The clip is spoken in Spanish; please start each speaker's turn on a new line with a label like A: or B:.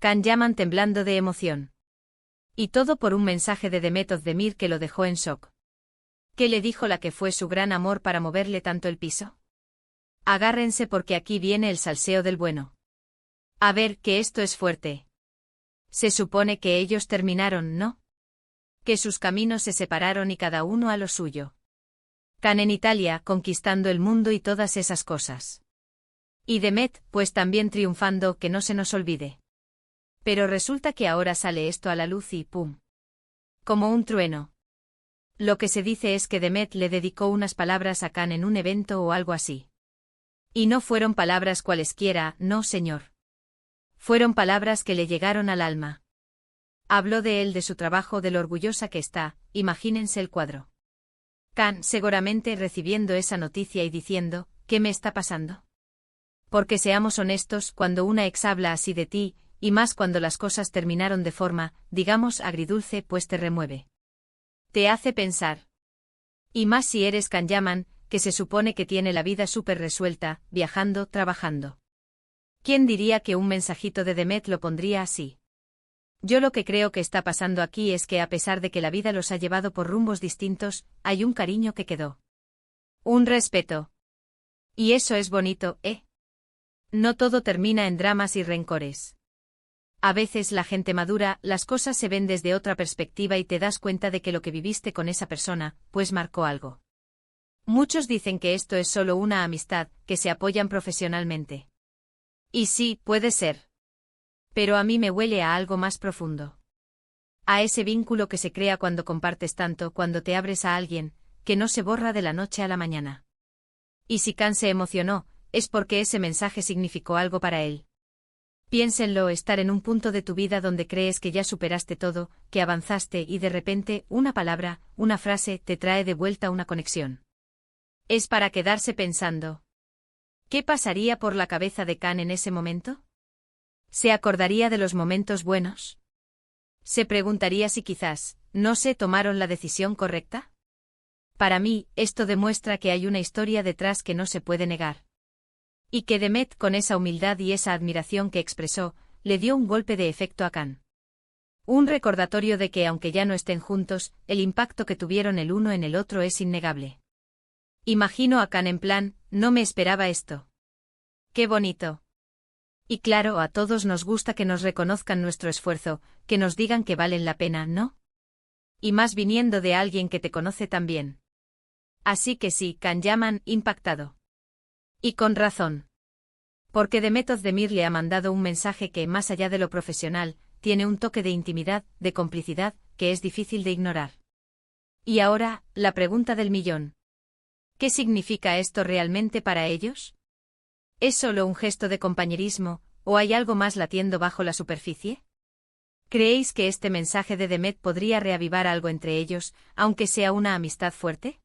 A: Can Yaman temblando de emoción. Y todo por un mensaje de Demet Özdemir que lo dejó en shock. ¿Qué le dijo la que fue su gran amor para moverle tanto el piso? Agárrense porque aquí viene el salseo del bueno. A ver, que esto es fuerte. Se supone que ellos terminaron, ¿no? Que sus caminos se separaron y cada uno a lo suyo. Can en Italia, conquistando el mundo y todas esas cosas. Y Demet, pues también triunfando, que no se nos olvide. Pero resulta que ahora sale esto a la luz y ¡pum! Como un trueno. Lo que se dice es que Demet le dedicó unas palabras a Can en un evento o algo así. Y no fueron palabras cualesquiera, no señor. Fueron palabras que le llegaron al alma. Habló de él, de su trabajo, de lo orgullosa que está, imagínense el cuadro. Can, seguramente recibiendo esa noticia y diciendo, ¿qué me está pasando? Porque seamos honestos, cuando una ex habla así de ti, y más cuando las cosas terminaron de forma, digamos, agridulce, pues te remueve. Te hace pensar. Y más si eres Can Yaman, que se supone que tiene la vida súper resuelta, viajando, trabajando. ¿Quién diría que un mensajito de Demet lo pondría así? Yo lo que creo que está pasando aquí es que a pesar de que la vida los ha llevado por rumbos distintos, hay un cariño que quedó. Un respeto. Y eso es bonito, ¿eh? No todo termina en dramas y rencores. A veces la gente madura, las cosas se ven desde otra perspectiva y te das cuenta de que lo que viviste con esa persona, pues marcó algo. Muchos dicen que esto es solo una amistad, que se apoyan profesionalmente. Y sí, puede ser. Pero a mí me huele a algo más profundo. A ese vínculo que se crea cuando compartes tanto, cuando te abres a alguien, que no se borra de la noche a la mañana. Y si Can se emocionó, es porque ese mensaje significó algo para él. Piénsenlo, estar en un punto de tu vida donde crees que ya superaste todo, que avanzaste y de repente, una palabra, una frase, te trae de vuelta una conexión. Es para quedarse pensando. ¿Qué pasaría por la cabeza de Can en ese momento? ¿Se acordaría de los momentos buenos? ¿Se preguntaría si quizás, no se tomaron la decisión correcta? Para mí, esto demuestra que hay una historia detrás que no se puede negar. Y que Demet, con esa humildad y esa admiración que expresó, le dio un golpe de efecto a Can. Un recordatorio de que aunque ya no estén juntos, el impacto que tuvieron el uno en el otro es innegable. Imagino a Can en plan, no me esperaba esto. ¡Qué bonito! Y claro, a todos nos gusta que nos reconozcan nuestro esfuerzo, que nos digan que valen la pena, ¿no? Y más viniendo de alguien que te conoce tan bien. Así que sí, Can Yaman, impactado. Y con razón. Porque Demet Özdemir le ha mandado un mensaje que, más allá de lo profesional, tiene un toque de intimidad, de complicidad, que es difícil de ignorar. Y ahora, la pregunta del millón. ¿Qué significa esto realmente para ellos? ¿Es solo un gesto de compañerismo, o hay algo más latiendo bajo la superficie? ¿Creéis que este mensaje de Demet podría reavivar algo entre ellos, aunque sea una amistad fuerte?